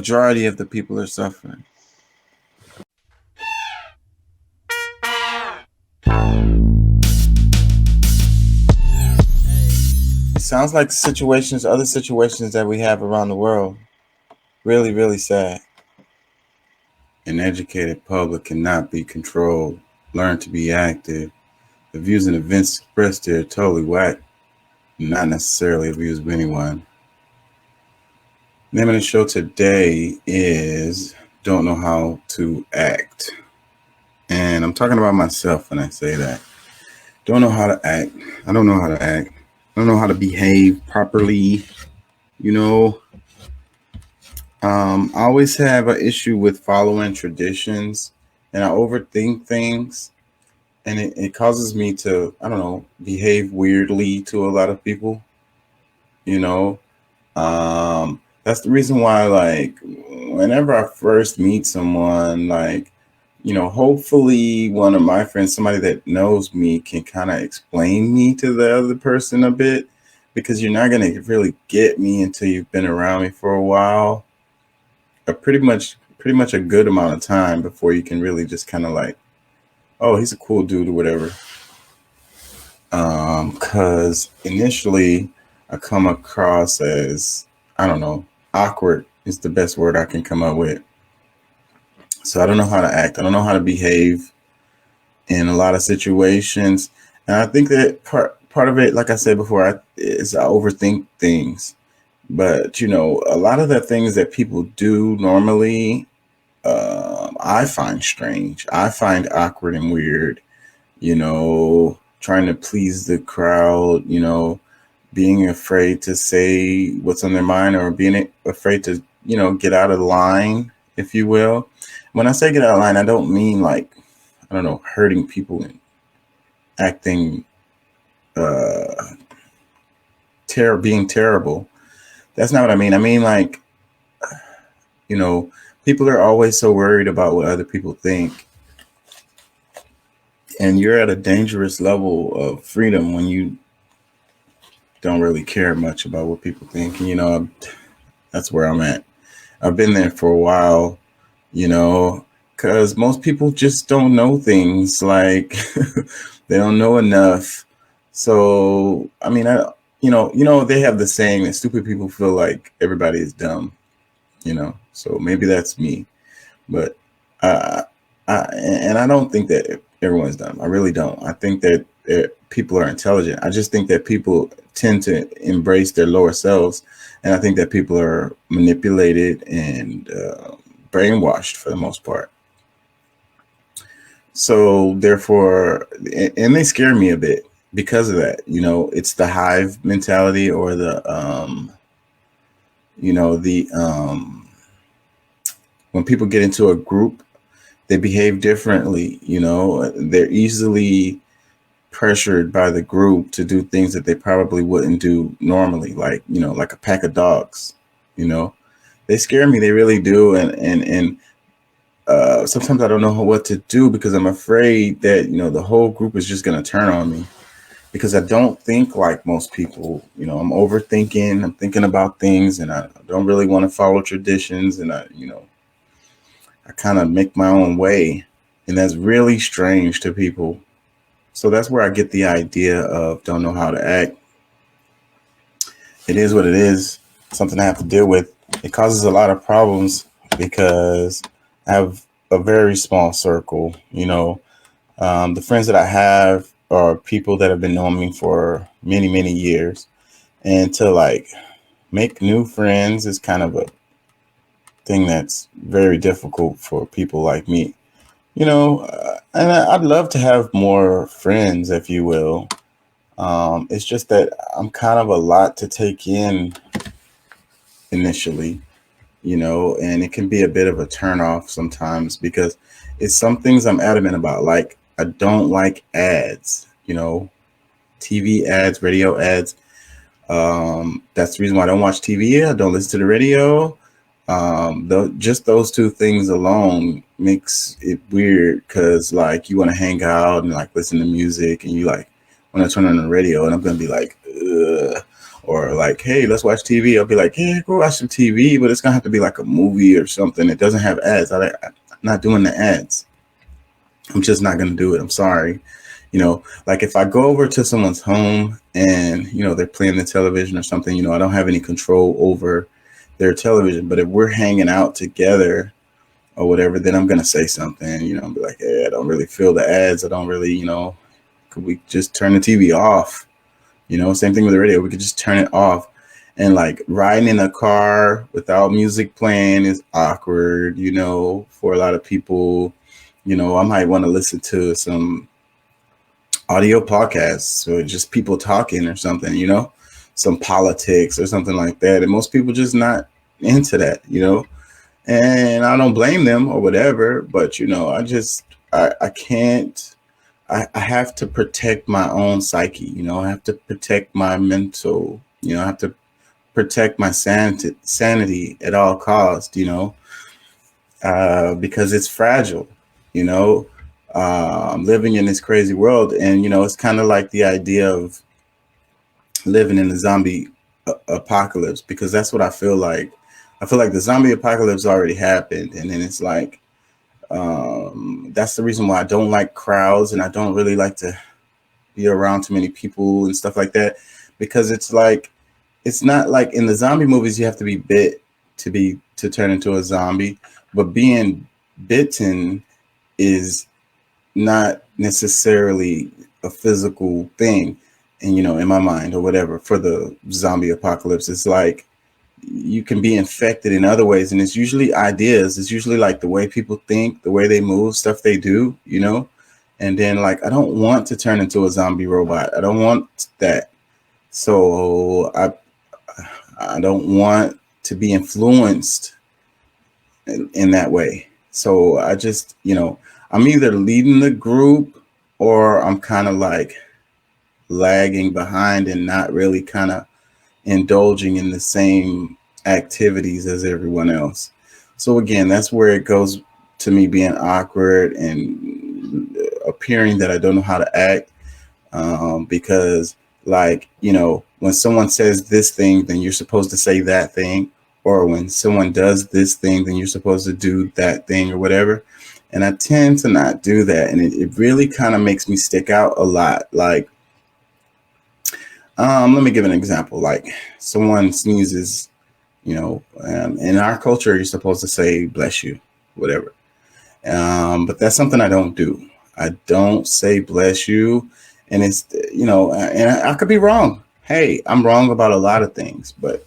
Majority of the people are suffering. It sounds like other situations that we have around the world. Really, really sad. An educated public cannot be controlled. Learn to be active. The views and events expressed here are totally whack. Not necessarily the views of anyone. Name of the show today is Don't Know How to Act. And I'm talking about myself when I say that. Don't know how to act. I don't know how to act. I don't know how to behave properly. You know, I always have an issue with following traditions, and I overthink things, and it causes me to, I don't know, behave weirdly to a lot of people. You know, that's the reason why, like, whenever I first meet someone, like, hopefully one of my friends, somebody that knows me, can kind of explain me to the other person a bit, because you're not going to really get me until you've been around me for a while, a pretty much a good amount of time before you can really just kind of like, oh, he's a cool dude or whatever. Because initially I come across as, I don't know, awkward is the best word I can come up with. So I don't know how to act. I don't know how to behave in a lot of situations. And I think that part of it, like I said before, is I overthink things. But a lot of the things that people do normally, I find strange. I find awkward and weird. Trying to please the crowd. Being afraid to say what's on their mind, or being afraid to get out of line, if you will. When I say get out of line, I don't mean like, I don't know, hurting people and acting uh being terrible. That's not what I mean. I mean, like, you know people are always so worried about what other people think, and you're at a dangerous level of freedom when you don't really care much about what people think. And that's where I'm at. I've been there for a while, you know because most people just don't know things, like, they don't know enough. So I mean, they have the saying that stupid people feel like everybody is dumb. So maybe that's me. But uh, and I don't think that everyone's dumb. I really don't. I think that people are intelligent. I just think that people tend to embrace their lower selves, and I think that people are manipulated and brainwashed for the most part. So therefore, and they scare me a bit because of that. It's the hive mentality, or the when people get into a group, they behave differently. They're easily pressured by the group to do things that they probably wouldn't do normally, like, like a pack of dogs. you know they scare me, they really do. And sometimes I don't know what to do, because I'm afraid that the whole group is just going to turn on me, because I don't think like most people. I'm overthinking, I'm thinking about things, and I don't really want to follow traditions, and I kind of make my own way, and that's really strange to people. So that's where I get the idea of don't know how to act. It is what it is. Something I have to deal with. It causes a lot of problems because I have a very small circle. The friends that I have are people that have been knowing me for many, many years, and to like make new friends is kind of a thing that's very difficult for people like me. And I'd love to have more friends, if you will. It's just that I'm kind of a lot to take in initially, and it can be a bit of a turnoff sometimes, because it's some things I'm adamant about. Like, I don't like ads, TV ads, radio ads. That's the reason why I don't watch TV. I don't listen to the radio. Just those two things alone makes it weird, because like you want to hang out and like listen to music, and you like want to turn on the radio, and I'm gonna be like, ugh. or like, hey, let's watch TV. I'll be like, yeah, go watch some TV, but it's gonna have to be like a movie or something. It doesn't have ads. I'm not doing the ads. I'm just not gonna do it. I'm sorry. Like if I go over to someone's home and, they're playing the television or something, I don't have any control over their television. But if we're hanging out together or whatever, then I'm going to say something, I'll be like, hey, I don't really feel the ads. I don't really, could we just turn the TV off? Same thing with the radio. We could just turn it off. And like riding in a car without music playing is awkward, for a lot of people. I might want to listen to some audio podcasts or just people talking or something, some politics or something like that. And most people just not into that, and I don't blame them or whatever, but, I can't, I have to protect my own psyche, I have to protect my mental, I have to protect my sanity at all costs, because it's fragile, living in this crazy world. And, it's kind of like the idea of living in the zombie apocalypse, because that's what I feel like. I feel like the zombie apocalypse already happened. And then it's like, that's the reason why I don't like crowds, and I don't really like to be around too many people and stuff like that, because it's like, it's not like in the zombie movies, you have to be bit to turn into a zombie, but being bitten is not necessarily a physical thing. And, in my mind or whatever, for the zombie apocalypse, it's like you can be infected in other ways. And it's usually ideas. It's usually like the way people think, the way they move, stuff they do, and then like, I don't want to turn into a zombie robot. I don't want that. So I don't want to be influenced in that way. So I just, I'm either leading the group or I'm kind of like lagging behind and not really kind of indulging in the same activities as everyone else. So again, that's where it goes to me being awkward and appearing that I don't know how to act, because like, when someone says this thing, then you're supposed to say that thing, or when someone does this thing, then you're supposed to do that thing or whatever. And I tend to not do that. And it really kind of makes me stick out a lot. Like, let me give an example. Like someone sneezes, in our culture, you're supposed to say, bless you, whatever. But that's something I don't do. I don't say bless you. And it's, and I could be wrong. Hey, I'm wrong about a lot of things, but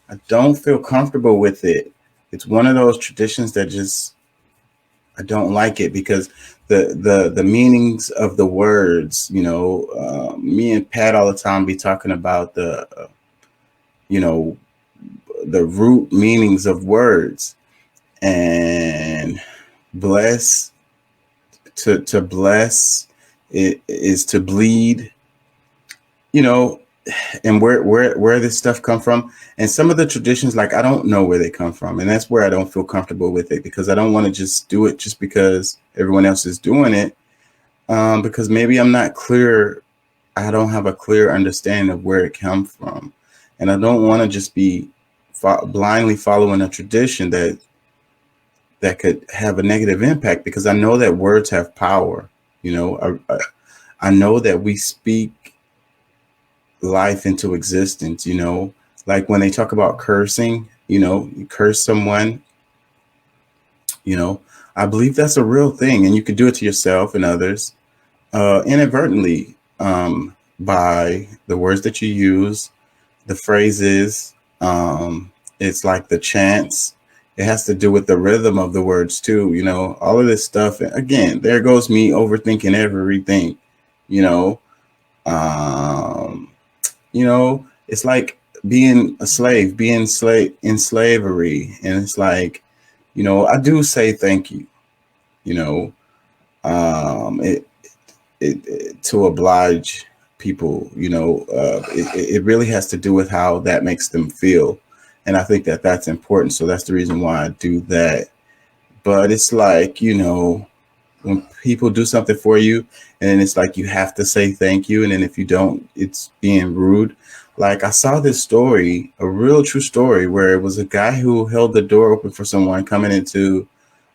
I don't feel comfortable with it. It's one of those traditions that just, I don't like it, because the meanings of the words, me and Pat all the time be talking about the root meanings of words. And bless, to bless it is to bleed, and where this stuff come from. And some of the traditions, like, I don't know where they come from. And that's where I don't feel comfortable with it, because I don't want to just do it just because everyone else is doing it. Because maybe I'm not clear. I don't have a clear understanding of where it comes from. And I don't want to just be blindly following a tradition that could have a negative impact, because I know that words have power. I know that we speak life into existence, like when they talk about cursing, you curse someone, I believe that's a real thing, and you can do it to yourself and others, inadvertently, by the words that you use, the phrases. It's like the chants. It has to do with the rhythm of the words too, all of this stuff. And again, there goes me overthinking everything, it's like being a slave, being in slavery. And it's like, I do say thank you, it to oblige people, it really has to do with how that makes them feel. And I think that that's important. So that's the reason why I do that. But it's like, when people do something for you, and it's like you have to say thank you. And then if you don't, it's being rude. Like I saw this story, a real true story, where it was a guy who held the door open for someone coming into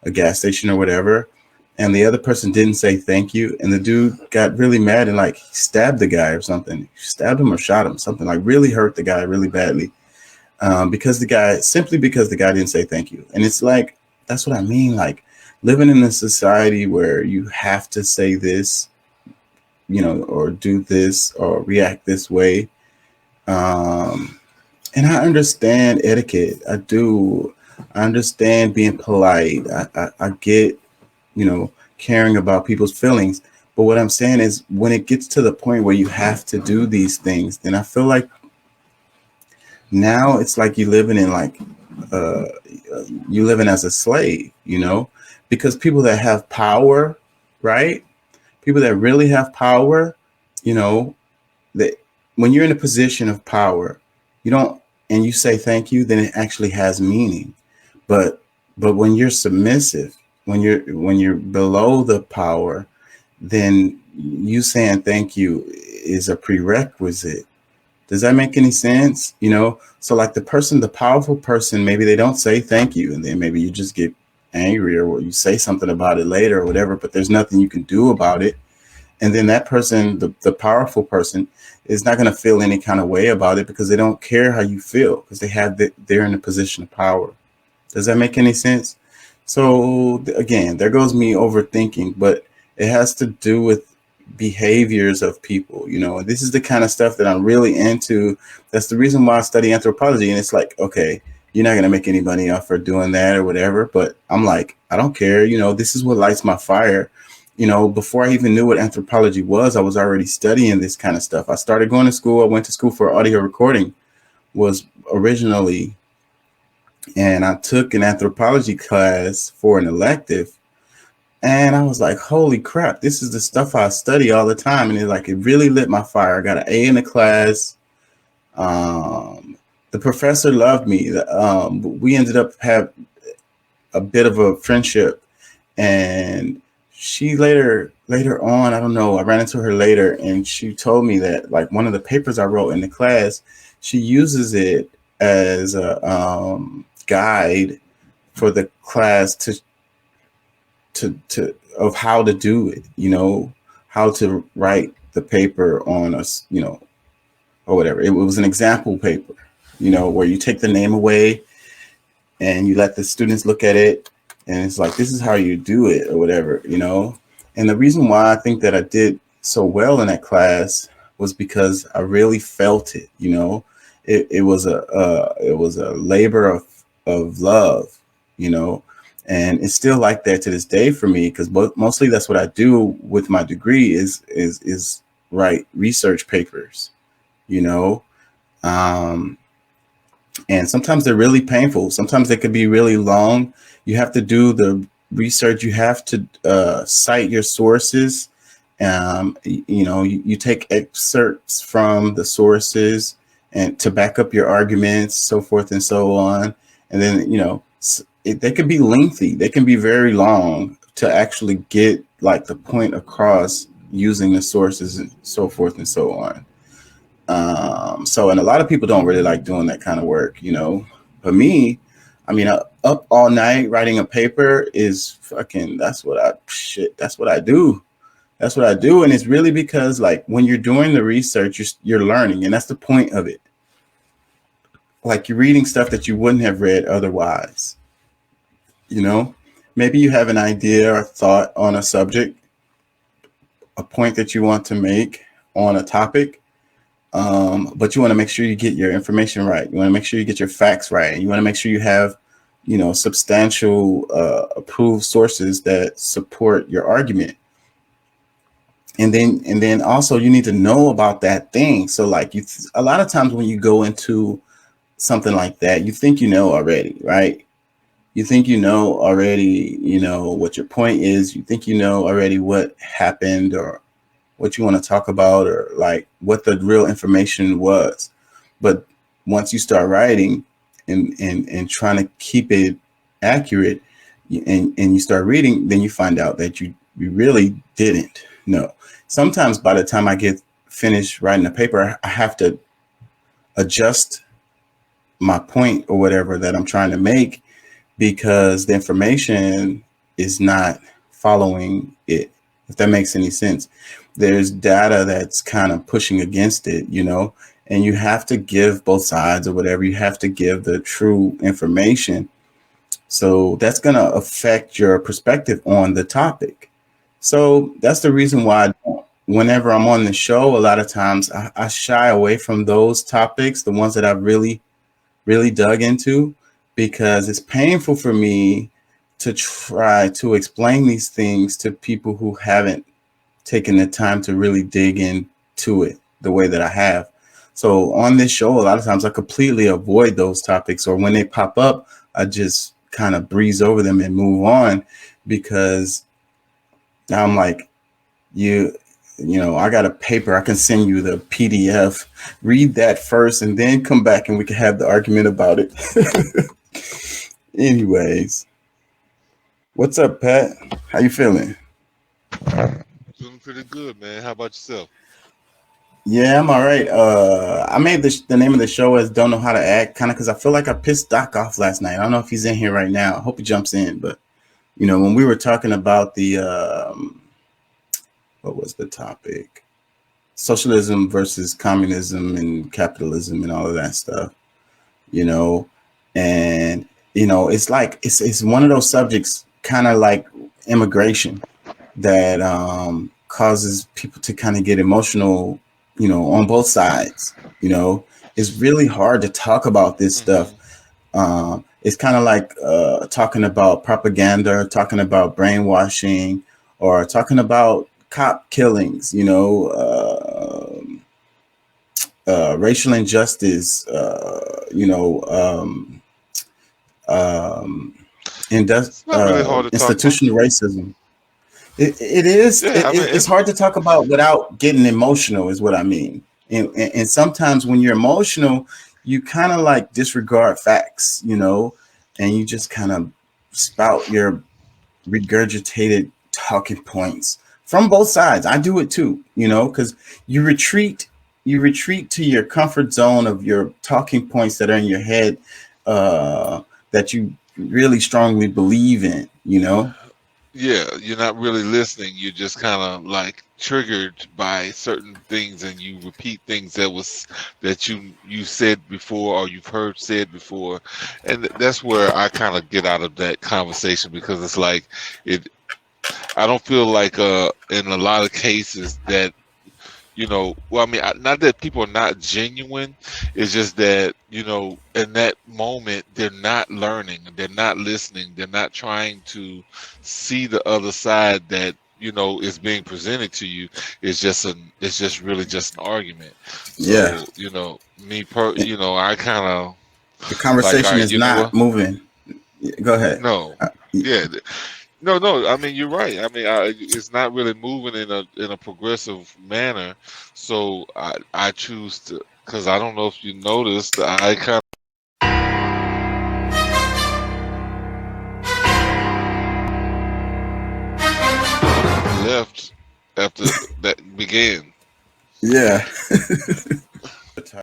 a gas station or whatever, and the other person didn't say thank you, and the dude got really mad and like stabbed the guy or something, stabbed him or shot him, something like really hurt the guy really badly, because the guy didn't say thank you. And it's like, that's what I mean, like living in a society where you have to say this, or do this or react this way. Um, and I understand etiquette. I do. I understand being polite. I get, caring about people's feelings. But what I'm saying is, when it gets to the point where you have to do these things, then I feel like now it's like you living in like, uh, you living as a slave, because people that have power, right? People that really have power, you know, that when you're in a position of power, you don't, and you say thank you, then it actually has meaning. But when you're submissive, when you're below the power, then you saying thank you is a prerequisite. Does that make any sense? So like the powerful person, maybe they don't say thank you, and then maybe you just get angry, or you say something about it later or whatever, but there's nothing you can do about it. And then that person, the powerful person, is not going to feel any kind of way about it, because they don't care how you feel, because they're in a position of power. Does that make any sense? So again, there goes me overthinking, but it has to do with behaviors of people, and this is the kind of stuff that I'm really into. That's the reason why I study anthropology. And it's like, okay, you're not going to make any money off for doing that or whatever, but I'm like, I don't care. This is what lights my fire. Before I even knew what anthropology was, I was already studying this kind of stuff. I started going to school. I went to school for audio recording, was originally, and I took an anthropology class for an elective. And I was like, holy crap, this is the stuff I study all the time. And it really lit my fire. I got an A in the class. The professor loved me. We ended up have a bit of a friendship. And she later on, I don't know, I ran into her later, and she told me that like one of the papers I wrote in the class, she uses it as a guide for the class to of how to do it, how to write the paper on us, or whatever. It was an example paper, where you take the name away and you let the students look at it, and it's like, this is how you do it or whatever, And the reason why I think that I did so well in that class was because I really felt it, it was a labor of love, and it's still like that to this day for me, because mostly that's what I do with my degree is write research papers, um, and sometimes they're really painful. Sometimes they could be really long. You have to do the research. You have to cite your sources. You take excerpts from the sources and to back up your arguments, so forth and so on. And then, they can be lengthy. They can be very long to actually get like the point across using the sources and so forth and so on. And a lot of people don't really like doing that kind of work, but me, I mean, up all night writing a paper is fucking, that's what I do. That's what I do. And it's really because like when you're doing the research, you're learning, and that's the point of it. Like you're reading stuff that you wouldn't have read otherwise. Maybe you have an idea or thought on a subject, a point that you want to make on a topic, but you want to make sure you get your information right. You want to make sure you get your facts right. You want to make sure you have, substantial approved sources that support your argument. And then also you need to know about that thing. So like a lot of times when you go into something like that, you think already, right? You think already, what your point is. You think already what happened or what you want to talk about, or like what the real information was. But once you start writing and trying to keep it accurate, and you start reading, then you find out that you really didn't know. Sometimes by the time I get finished writing a paper, I have to adjust my point or whatever that I'm trying to make, because the information is not following it, if that makes any sense. There's data that's kind of pushing against it, and you have to give both sides or whatever. You have to give the true information. So that's going to affect your perspective on the topic. So that's the reason why whenever I'm on the show, a lot of times I shy away from those topics, the ones that I've really dug into, because it's painful for me to try to explain these things to people who haven't taken the time to really dig into it the way that I have. So on this show, a lot of times I completely avoid those topics, or when they pop up, I just kind of breeze over them and move on, because I'm like, I got a paper. I can send you the PDF. Read that first and then come back and we can have the argument about it. Anyways, what's up, Pat? How you feeling? Doing pretty good, man. How about yourself? Yeah, I'm all right. I made the name of the show as "Don't Know How to Act," kind of because I feel like I pissed Doc off last night. I don't know if he's in here right now. I hope he jumps in. But when we were talking about the what was the topic? Socialism versus communism and capitalism and all of that stuff. you know, and it's like it's one of those subjects, kind of like immigration, that causes people to kind of get emotional, on both sides. It's really hard to talk about this stuff. Hmm. It's kind of like talking about propaganda, talking about brainwashing, or talking about cop killings. Racial injustice. Um, It's not really hard to talk about. institutional racism. It is. Yeah, I mean, It's hard to talk about without getting emotional, is what I mean. And sometimes when you're emotional, you kind of like disregard facts, and you just kind of spout your regurgitated talking points from both sides. I do it too, because you retreat, you retreat to your comfort zone of your talking points that are in your head, that you really strongly believe in. yeah, you're not really listening. You're just kind of like triggered by certain things, and you repeat things that you said before or you've heard said before, and that's where I kind of get out of that conversation because it's like it. I don't feel like in a lot of cases that well, I mean, not that people are not genuine. It's just that, in that moment, they're not learning, they're not listening, they're not trying to see the other side that, is being presented to you. It's just really just an argument. Yeah. So, I kind of The like, all conversation right, is you know not what? moving. Go ahead. No. Uh, Yeah. No, no. I mean, you're right. I mean, it's not really moving in a progressive manner. So I choose to, because I don't know if you noticed, I kind of left after that began. yeah.